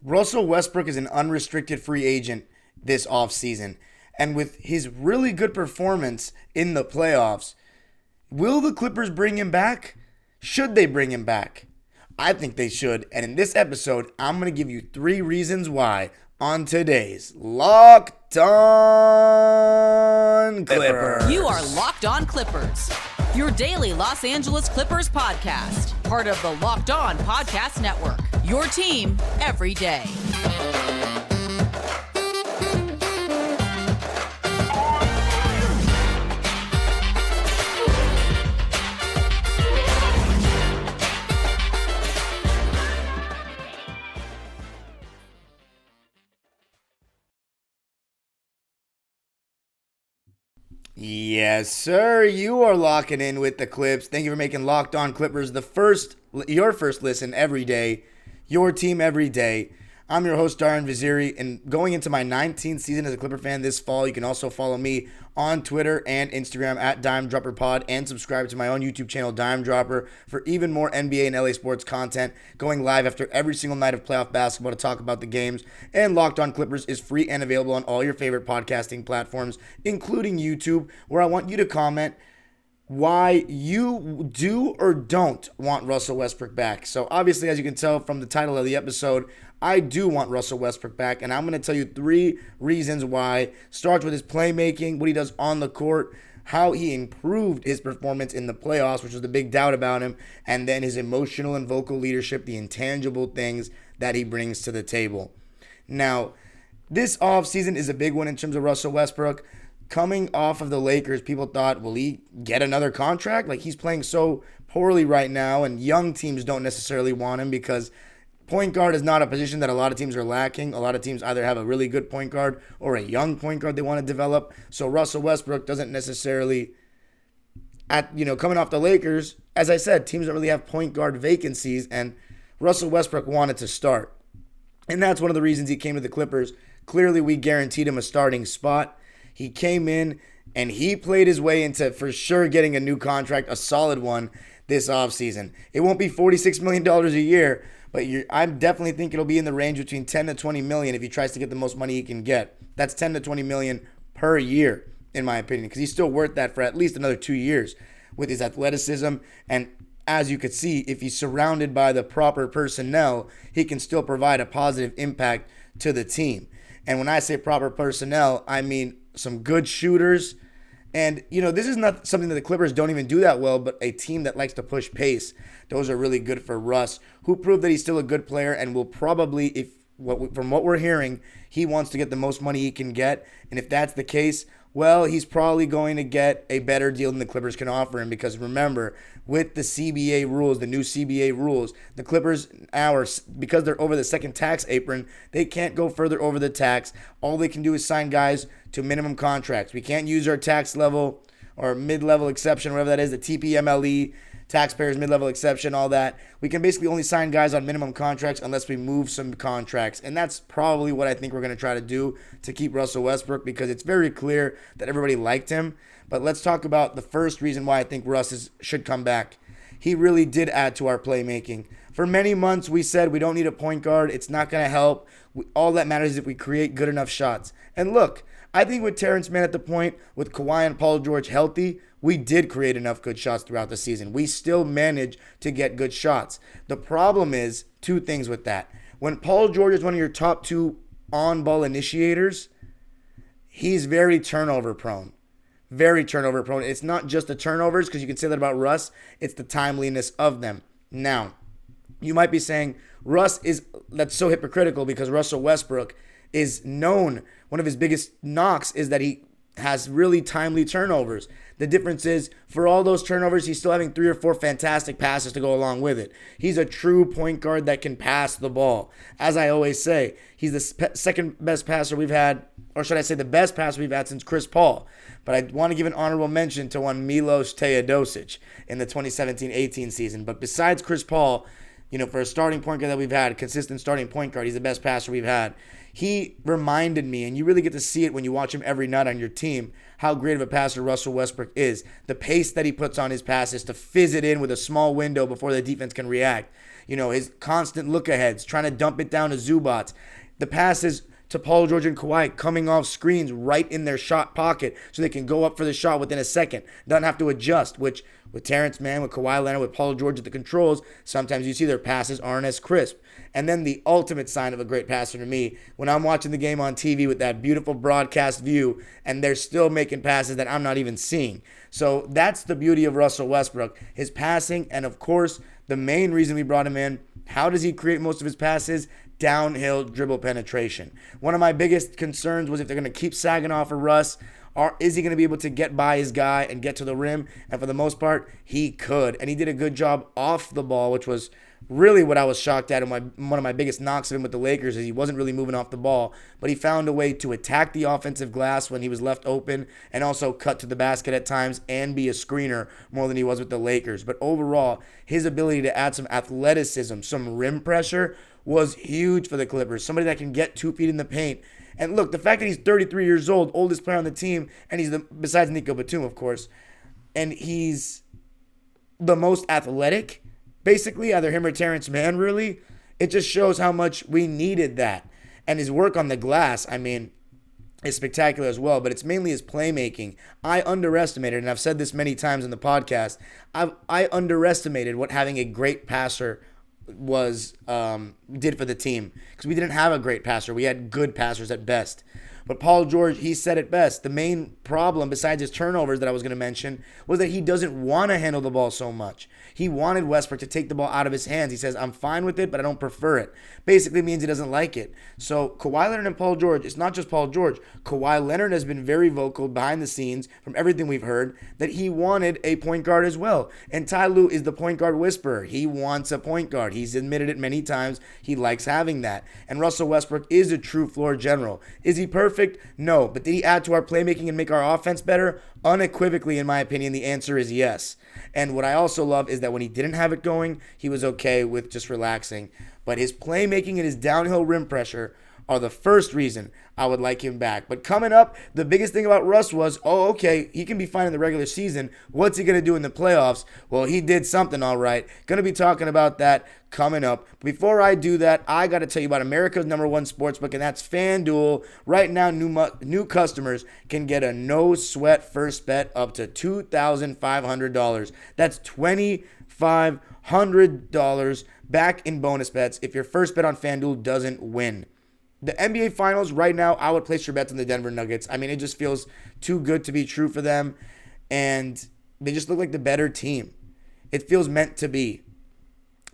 Russell Westbrook is an unrestricted free agent this offseason. And with his really good performance in the playoffs, will the Clippers bring him back? Should they bring him back? I think they should. And in this episode, I'm going to give you 3 reasons why on today's Locked On Clippers. You are Locked On Clippers, your daily Los Angeles Clippers podcast. Part of the Locked On Podcast Network, your team every day. Yes, sir. You are locking in with the Clips. Thank you for making Locked On Clippers your first listen every day, your team every day. I'm your host, Darian Vaziri, and going into my 19th season as a Clipper fan this fall, you can also follow me on Twitter and Instagram at DimeDropperPod and subscribe to my own YouTube channel, Dime Dropper, for even more NBA and LA sports content, going live after every single night of playoff basketball to talk about the games. And Locked On Clippers is free and available on all your favorite podcasting platforms, including YouTube, where I want you to comment why you do or don't want Russell Westbrook back. So obviously, as you can tell from the title of the episode, I do want Russell Westbrook back, and I'm going to tell you 3 reasons why. Starts with his playmaking, what he does on the court, how he improved his performance in the playoffs, which was the big doubt about him, and then his emotional and vocal leadership, the intangible things that he brings to the table. Now, this offseason is a big one in terms of Russell Westbrook. Coming off of the Lakers, people thought, will he get another contract? Like, he's playing so poorly right now, and young teams don't necessarily want him because point guard is not a position that a lot of teams are lacking. A lot of teams either have a really good point guard or a young point guard they want to develop. So Russell Westbrook doesn't necessarily, coming off the Lakers, as I said, teams don't really have point guard vacancies, and Russell Westbrook wanted to start. And that's one of the reasons he came to the Clippers. Clearly, we guaranteed him a starting spot. He came in and he played his way into for sure getting a new contract, a solid one this offseason. It won't be $46 million a year, but I definitely think it'll be in the range between $10 to $20 million if he tries to get the most money he can get. That's $10 to $20 million per year, in my opinion, because he's still worth that for at least another 2 years with his athleticism. And as you could see, if he's surrounded by the proper personnel, he can still provide a positive impact to the team. And when I say proper personnel, I mean some good shooters. And, this is not something that the Clippers don't even do that well, but a team that likes to push pace. Those are really good for Russ, who proved that he's still a good player and will probably, from what we're hearing, he wants to get the most money he can get. And if that's the case, well, he's probably going to get a better deal than the Clippers can offer him, because remember, with the CBA rules, the new CBA rules, the Clippers now because they're over the second tax apron, they can't go further over the tax. All they can do is sign guys to minimum contracts. We can't use our tax level or mid-level exception, whatever that is, the TPMLE, taxpayers mid-level exception, all that. We can basically only sign guys on minimum contracts unless we move some contracts. And that's probably what I think we're going to try to do to keep Russell Westbrook, because it's very clear that everybody liked him. But let's talk about the first reason why I think Russ should come back. He really did add to our playmaking. For many months, we said we don't need a point guard. It's not going to help. All that matters is if we create good enough shots. And look, I think with Terrence Mann at the point, with Kawhi and Paul George healthy, we did create enough good shots throughout the season. We still managed to get good shots. The problem is 2 things with that. When Paul George is one of your top 2 on-ball initiators, he's very turnover prone. Very turnover prone. It's not just the turnovers, because you can say that about Russ. It's the timeliness of them. Now, you might be saying, that's so hypocritical, because Russell Westbrook is known, one of his biggest knocks is that he has really timely turnovers. The difference is, for all those turnovers, he's still having 3 or 4 fantastic passes to go along with it. He's a true point guard that can pass the ball. As I always say, he's the second best passer we've had, or should I say the best passer we've had since Chris Paul. But I want to give an honorable mention to one Milos Teodosic in the 2017-18 season. But besides Chris Paul, for a starting point guard that we've had, consistent starting point guard, he's the best passer we've had. He reminded me, and you really get to see it when you watch him every night on your team, how great of a passer Russell Westbrook is. The pace that he puts on his passes to fizz it in with a small window before the defense can react. His constant look-aheads, trying to dump it down to Zubats. The passes to Paul George and Kawhi coming off screens right in their shot pocket so they can go up for the shot within a second. Doesn't have to adjust, which with Terrence Mann, with Kawhi Leonard, with Paul George at the controls, sometimes you see their passes aren't as crisp. And then the ultimate sign of a great passer to me, when I'm watching the game on TV with that beautiful broadcast view and they're still making passes that I'm not even seeing. So that's the beauty of Russell Westbrook, his passing, and of course, the main reason we brought him in. How does he create most of his passes? Downhill dribble penetration. One of my biggest concerns was if they're going to keep sagging off of Russ, is he going to be able to get by his guy and get to the rim? And for the most part, he could. And he did a good job off the ball, which was really what I was shocked at. And one of my biggest knocks of him with the Lakers is he wasn't really moving off the ball, but he found a way to attack the offensive glass when he was left open and also cut to the basket at times and be a screener more than he was with the Lakers. But overall, his ability to add some athleticism, some rim pressure was huge for the Clippers. Somebody that can get 2 feet in the paint. And look, the fact that he's 33 years old, oldest player on the team, and he's besides Nico Batum, of course, and he's the most athletic, basically, either him or Terrence Mann, really, it just shows how much we needed that. And his work on the glass, is spectacular as well, but it's mainly his playmaking. I underestimated, and I've said this many times in the podcast, I underestimated what having a great passer did for the team, because we didn't have a great passer. We had good passers at best. But Paul George, he said it best. The main problem, besides his turnovers that I was going to mention, was that he doesn't want to handle the ball so much. He wanted Westbrook to take the ball out of his hands. He says, I'm fine with it, but I don't prefer it. Basically means he doesn't like it. So Kawhi Leonard and Paul George, it's not just Paul George. Kawhi Leonard has been very vocal behind the scenes from everything we've heard that he wanted a point guard as well. And Ty Lue is the point guard whisperer. He wants a point guard. He's admitted it many times. He likes having that. And Russell Westbrook is a true floor general. Is he perfect? No. But did he add to our playmaking and make our offense better? Unequivocally, in my opinion, the answer is yes. And what I also love is that when he didn't have it going, he was okay with just relaxing. But his playmaking and his downhill rim pressure are the first reason I would like him back. But coming up, the biggest thing about Russ was, okay, he can be fine in the regular season. What's he going to do in the playoffs? Well, he did something all right. Going to be talking about that coming up. Before I do that, I got to tell you about America's #1 sportsbook, and that's FanDuel. Right now, new customers can get a no-sweat first bet up to $2,500. That's $2,500 back in bonus bets if your first bet on FanDuel doesn't win. The NBA Finals right now, I would place your bets on the Denver Nuggets. It just feels too good to be true for them, and they just look like the better team. It feels meant to be.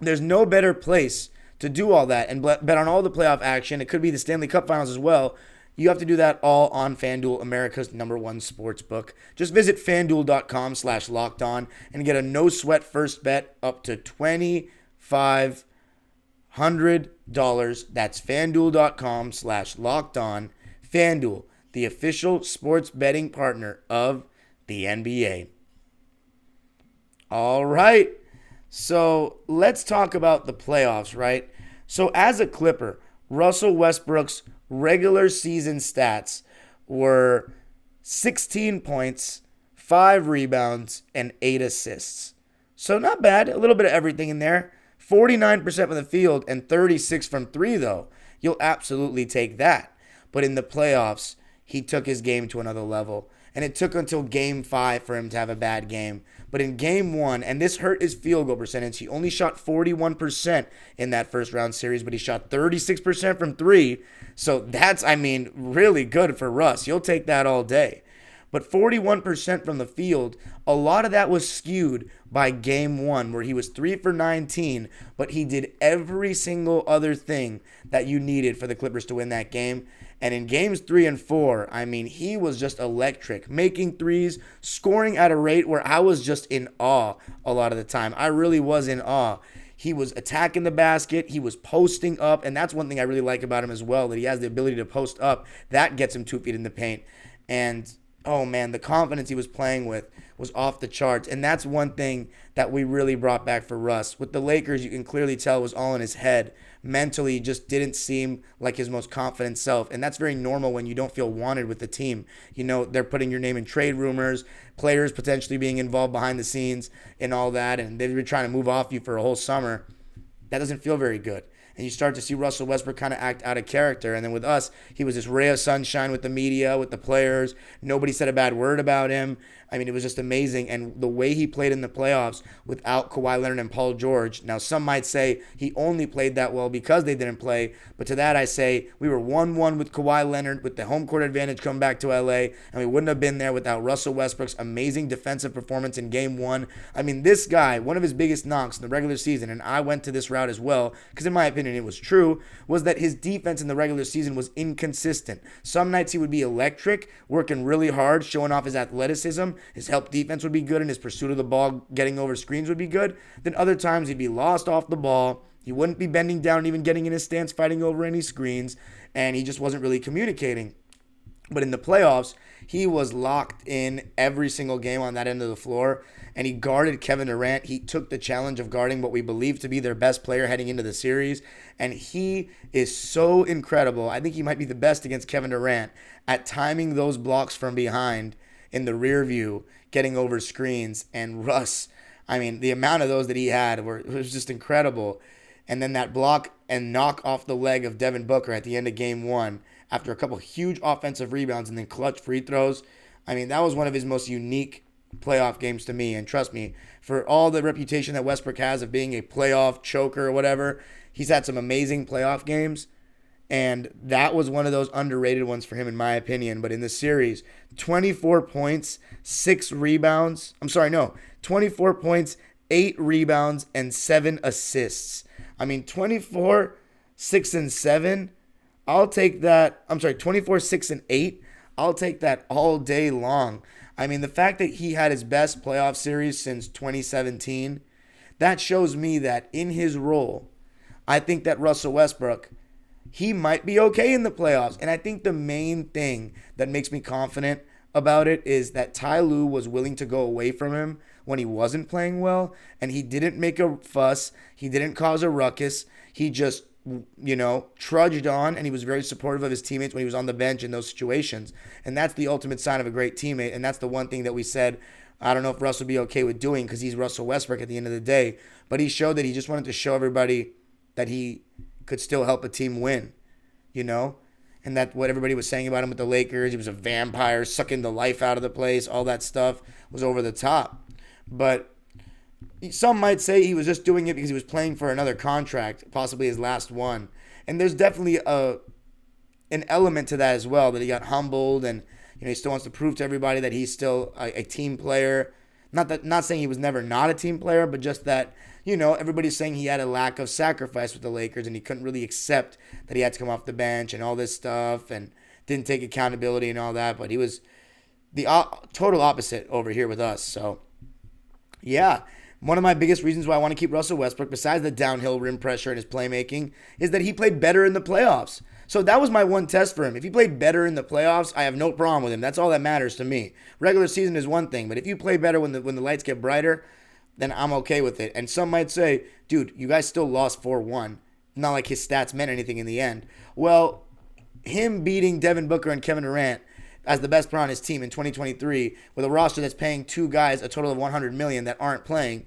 There's no better place to do all that and bet on all the playoff action. It could be the Stanley Cup Finals as well. You have to do that all on FanDuel, America's #1 sportsbook. Just visit FanDuel.com/lockedon and get a no-sweat first bet up to $2,500. That's FanDuel.com/lockedon. FanDuel, the official sports betting partner of the NBA. All right. So let's talk about the playoffs, right? So as a Clipper, Russell Westbrook's regular season stats were 16 points, 5 rebounds, and 8 assists. So not bad. A little bit of everything in there. 49% from the field and 36 from 3, though. You'll absolutely take that. But in the playoffs, he took his game to another level. And it took until Game 5 for him to have a bad game. But in Game 1, and this hurt his field goal percentage, he only shot 41% in that first round series, but he shot 36% from 3. So that's, really good for Russ. You'll take that all day. But 41% from the field, a lot of that was skewed by Game 1, where he was 3 for 19, but he did every single other thing that you needed for the Clippers to win that game. And in Games 3 and 4, he was just electric, making threes, scoring at a rate where I was just in awe a lot of the time. I really was in awe. He was attacking the basket. He was posting up, and that's one thing I really like about him as well, that he has the ability to post up. That gets him 2 feet in the paint. And oh man, the confidence he was playing with was off the charts. And that's one thing that we really brought back for Russ. With the Lakers, you can clearly tell it was all in his head. Mentally, just didn't seem like his most confident self. And that's very normal when you don't feel wanted with the team. You know, they're putting your name in trade rumors, players potentially being involved behind the scenes and all that. And they've been trying to move off you for a whole summer. That doesn't feel very good. And you start to see Russell Westbrook kind of act out of character. And then with us, he was this ray of sunshine with the media, with the players. Nobody said a bad word about him. I mean, it was just amazing. And the way he played in the playoffs without Kawhi Leonard and Paul George. Now, some might say he only played that well because they didn't play. But to that, I say we were 1-1 with Kawhi Leonard with the home court advantage coming back to LA. And we wouldn't have been there without Russell Westbrook's amazing defensive performance in Game 1. I mean, this guy, one of his biggest knocks in the regular season, and I went to this route as well, because in my opinion it was true, was that his defense in the regular season was inconsistent. Some nights he would be electric, working really hard, showing off his athleticism. His help defense would be good, and his pursuit of the ball, getting over screens would be good. Then other times he'd be lost off the ball. He wouldn't be bending down and even getting in his stance, fighting over any screens, and he just wasn't really communicating. But in the playoffs, he was locked in every single game on that end of the floor, and he guarded Kevin Durant. He took the challenge of guarding what we believe to be their best player heading into the series, and he is so incredible. I think he might be the best against Kevin Durant at timing those blocks from behind in the rear view, getting over screens. And Russ, I mean, the amount of those that he had was just incredible. And then that block and knock off the leg of Devin Booker at the end of Game 1 after a couple huge offensive rebounds and then clutch free throws. I mean, that was one of his most unique playoff games to me. And trust me, for all the reputation that Westbrook has of being a playoff choker or whatever, he's had some amazing playoff games. And that was one of those underrated ones for him, in my opinion. But in the series, 24 points, 6 rebounds. 24 points, 8 rebounds, and 7 assists. I mean, 24, 6, and 7. I'll take that. 24, 6, and 8. I'll take that all day long. I mean, the fact that he had his best playoff series since 2017, that shows me that in his role, I think that Russell Westbrook, he might be okay in the playoffs. And I think the main thing that makes me confident about it is that Ty Lue was willing to go away from him when he wasn't playing well, and he didn't make a fuss. He didn't cause a ruckus. He just, trudged on, and he was very supportive of his teammates when he was on the bench in those situations. And that's the ultimate sign of a great teammate, and that's the one thing that we said, I don't know if Russ would be okay with doing because he's Russell Westbrook at the end of the day, but he showed that he just wanted to show everybody that he could still help a team win, and that what everybody was saying about him with the Lakers, he was a vampire sucking the life out of the place, all that stuff was over the top. But some might say he was just doing it because he was playing for another contract, possibly his last one. And there's definitely an element to that as well, that he got humbled and he still wants to prove to everybody that he's still a team player. Not saying he was never not a team player, but just that, everybody's saying he had a lack of sacrifice with the Lakers and he couldn't really accept that he had to come off the bench and all this stuff and didn't take accountability and all that. But he was the total opposite over here with us. So, yeah, one of my biggest reasons why I want to keep Russell Westbrook, besides the downhill rim pressure and his playmaking, is that he played better in the playoffs. So that was my one test for him. If he played better in the playoffs, I have no problem with him. That's all that matters to me. Regular season is one thing, but if you play better when the lights get brighter, then I'm okay with it. And some might say, dude, you guys still lost 4-1. Not like his stats meant anything in the end. Well, him beating Devin Booker and Kevin Durant as the best player on his team in 2023 with a roster that's paying two guys a total of $100 million that aren't playing,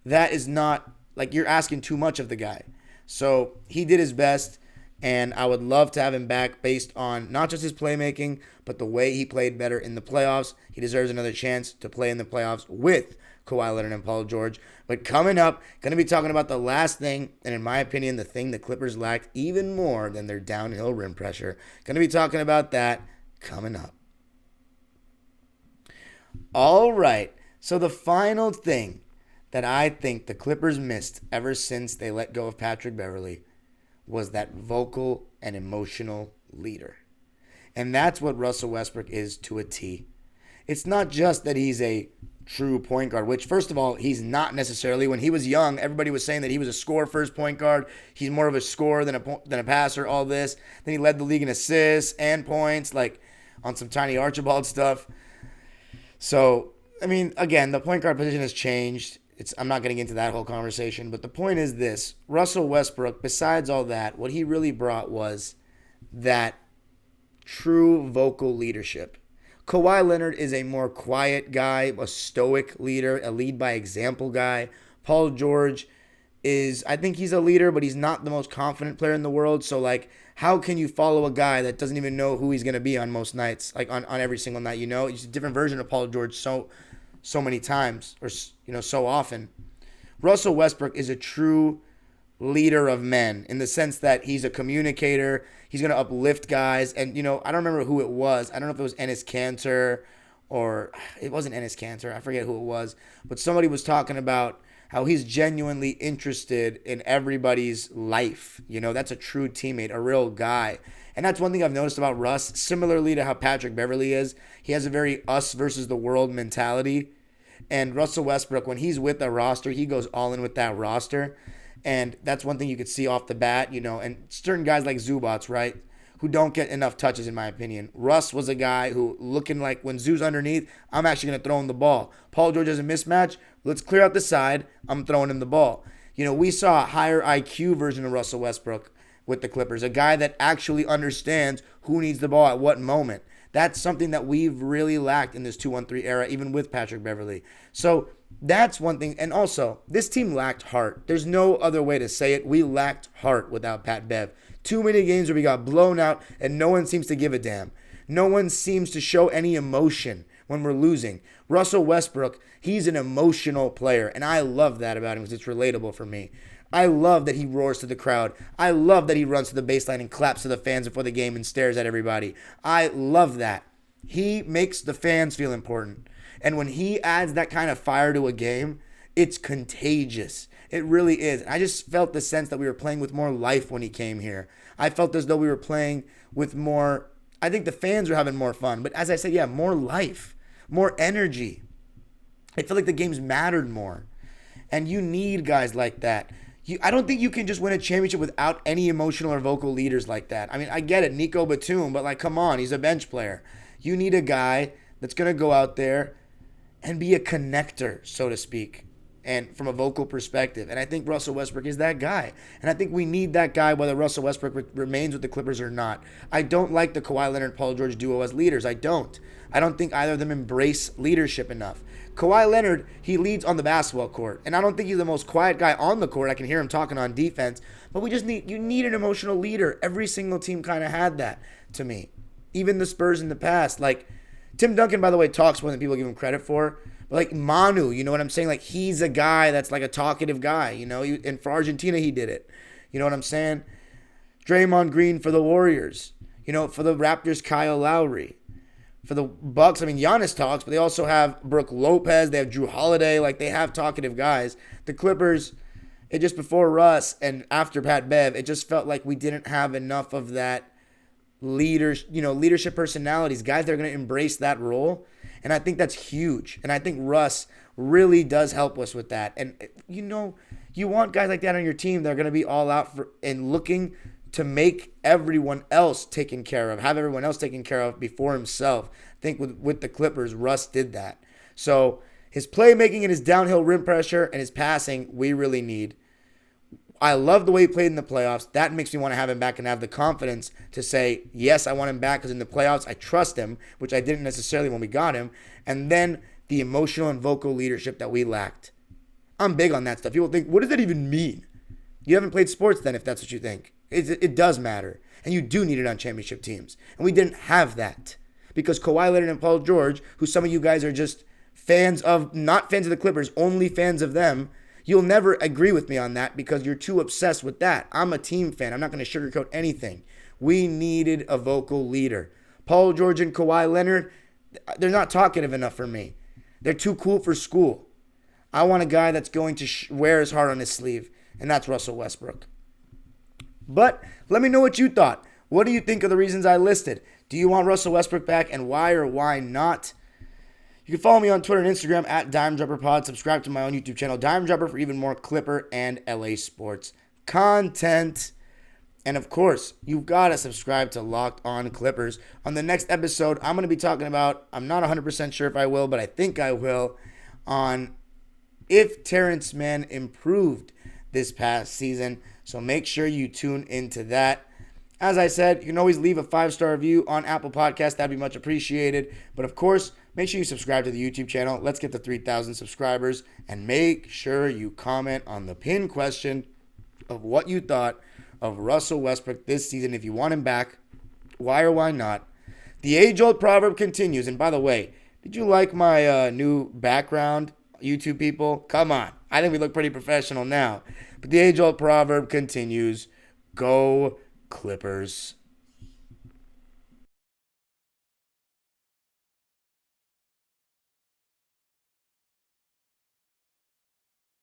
that is not, like, you're asking too much of the guy. So he did his best. And I would love to have him back based on not just his playmaking, but the way he played better in the playoffs. He deserves another chance to play in the playoffs with Kawhi Leonard and Paul George. But coming up, going to be talking about the last thing, and in my opinion, the thing the Clippers lacked even more than their downhill rim pressure. Going to be talking about that coming up. All right, so the final thing that I think the Clippers missed ever since they let go of Patrick Beverley was that vocal and emotional leader. And that's what Russell Westbrook is to a T. It's not just that he's a true point guard, which, first of all, he's not necessarily. When he was young, everybody was saying that he was a score-first point guard. He's more of a scorer than a passer, all this. Then he led the league in assists and points, like on some Tiny Archibald stuff. So, I mean, again, the point guard position has changed. I'm not getting into that whole conversation, but the point is this. Russell Westbrook, besides all that, what he really brought was that true vocal leadership. Kawhi Leonard is a more quiet guy, a stoic leader, a lead by example guy. Paul George I think he's a leader, but he's not the most confident player in the world. So, like, how can you follow a guy that doesn't even know who he's going to be on most nights, like on every single night, It's a different version of Paul George so many times, or so often. Russell Westbrook is a true leader of men in the sense that he's a communicator. He's going to uplift guys. And, I don't remember who it was. I don't know if it was Enes Kanter or it wasn't Enes Kanter. I forget who it was. But somebody was talking about how he's genuinely interested in everybody's life. That's a true teammate, a real guy. And that's one thing I've noticed about Russ, similarly to how Patrick Beverley is. He has a very us versus the world mentality. And Russell Westbrook, when he's with a roster, he goes all in with that roster. And that's one thing you could see off the bat, and certain guys like Zubats, right, who don't get enough touches, in my opinion. Russ was a guy who, looking like when Zoo's underneath, I'm actually going to throw him the ball. Paul George has a mismatch. Let's clear out the side. I'm throwing him the ball. We saw a higher IQ version of Russell Westbrook with the Clippers, a guy that actually understands who needs the ball at what moment. That's something that we've really lacked in this 2-1-3 era, even with Patrick Beverley. So that's one thing. And also, this team lacked heart. There's no other way to say it. We lacked heart without Pat Bev. Too many games where we got blown out and no one seems to give a damn. No one seems to show any emotion when we're losing. Russell Westbrook, he's an emotional player, and I love that about him because it's relatable for me. I love that he roars to the crowd. I love that he runs to the baseline and claps to the fans before the game and stares at everybody. I love that. He makes the fans feel important. And when he adds that kind of fire to a game, it's contagious. It really is. I just felt the sense that we were playing with more life when he came here. I felt as though we were playing with more, I think the fans were having more fun. But as I said, more life, more energy. I feel like the games mattered more. And you need guys like that. I don't think you can just win a championship without any emotional or vocal leaders like that. I mean, I get it, Nico Batum, but come on, he's a bench player. You need a guy that's going to go out there and be a connector, so to speak, and from a vocal perspective. And I think Russell Westbrook is that guy. And I think we need that guy whether Russell Westbrook remains with the Clippers or not. I don't like the Kawhi Leonard-Paul George duo as leaders. I don't think either of them embrace leadership enough. Kawhi Leonard, he leads on the basketball court. And I don't think he's the most quiet guy on the court. I can hear him talking on defense. But you need an emotional leader. Every single team kind of had that to me. Even the Spurs in the past. Tim Duncan, by the way, talks more than people give him credit for. But Manu, you know what I'm saying? He's a guy that's a talkative guy, and for Argentina, he did it. You know what I'm saying? Draymond Green for the Warriors. For the Raptors, Kyle Lowry. For the Bucks, Giannis talks, but they also have Brook Lopez. They have Drew Holiday. They have talkative guys. The Clippers, it just before Russ and after Pat Bev, it just felt like we didn't have enough of that leadership personalities, guys that are going to embrace that role. And I think that's huge. And I think Russ really does help us with that. And, you want guys like that on your team that are going to be all out for and looking to make everyone else taken care of, have everyone else taken care of before himself. I think with the Clippers, Russ did that. So his playmaking and his downhill rim pressure and his passing, we really need. I love the way he played in the playoffs. That makes me want to have him back and have the confidence to say, yes, I want him back because in the playoffs, I trust him, which I didn't necessarily when we got him. And then the emotional and vocal leadership that we lacked. I'm big on that stuff. People think, what does that even mean? You haven't played sports then if that's what you think. It does matter. And you do need it on championship teams. And we didn't have that. Because Kawhi Leonard and Paul George, who some of you guys are just fans of, not fans of the Clippers, only fans of them, you'll never agree with me on that because you're too obsessed with that. I'm a team fan. I'm not going to sugarcoat anything. We needed a vocal leader. Paul George and Kawhi Leonard, they're not talkative enough for me. They're too cool for school. I want a guy that's going to wear his heart on his sleeve, and that's Russell Westbrook. But let me know what you thought. What do you think of the reasons I listed? Do you want Russell Westbrook back, and why or why not? You can follow me on Twitter and Instagram at DimeDropperPod. Subscribe to my own YouTube channel, Dime Dropper, for even more Clipper and LA sports content. And of course, you've got to subscribe to Locked On Clippers. On the next episode, I'm going to be talking about, I'm not 100% sure if I will, but I think I will, on if Terrence Mann improved this past season. So make sure you tune into that. As I said, you can always leave a 5-star review on Apple Podcasts. That'd be much appreciated. But of course, make sure you subscribe to the YouTube channel. Let's get to 3,000 subscribers. And make sure you comment on the pin question of what you thought of Russell Westbrook this season. If you want him back, why or why not? The age-old proverb continues. And by the way, did you like my new background, YouTube people? Come on. I think we look pretty professional now. But the age-old proverb continues. Go Clippers.